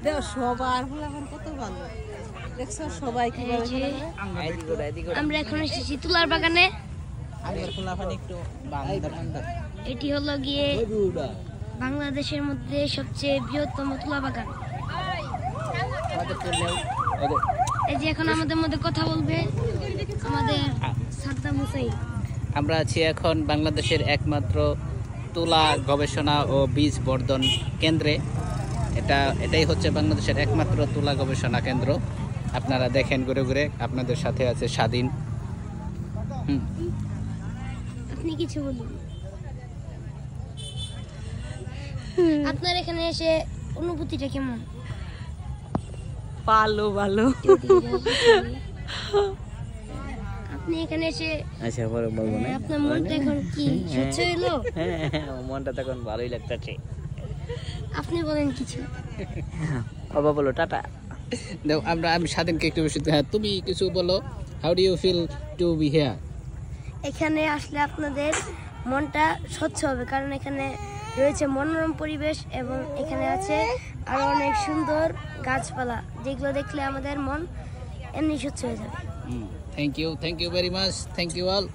দেখো সবার হলো এখন কত ভালো দেখছো সবাই কিভাবে আমরা এখন এসেছি তুলার বাগানে। এটি হলো গিয়ে বাংলাদেশের মধ্যে সবচেয়ে বৃহত্তম তুলা বাগান। এই যে এখন আমাদের মধ্যে কথা বলবে আমাদের সাদ্দাম হোসেন। আমরা আছি এখন বাংলাদেশের একমাত্র তুলা গবেষণা ও বীজ বর্ধন কেন্দ্রে। এটাই হচ্ছে বাংলাদেশের একমাত্র তুলা গবেষণা কেন্দ্র। আপনারা দেখেন ঘুরে ঘুরে, আপনাদের সাথে আছে স্বাধীন। আপনি কিছু বলুন, আপনার এখানে এসে অনুভূতিটা কেমন? ভালো ভালো। আপনি এখানে এসে আচ্ছা পরে বলবো না। আপনার মনটা এখন কি স্বচ্ছ হলো? মনটা তখন ভালোই লাগতেছে। আপনি বলেন কিছু। বাবা বলো টাটা। দেখো আমি স্বাধীনকে একটু বেশি, হ্যাঁ তুমি কিছু বলো। How do you feel to be here? এখানে আসলে আপনাদের মনটা স্বচ্ছ হবে, কারণ এখানে রয়েছে মনোরম পরিবেশ এবং এখানে আছে আরো অনেক সুন্দর গাছপালা, যেগুলো দেখলে আমাদের মন এমনি স্বচ্ছ হয়ে যাবে। Thank you very much, thank you all.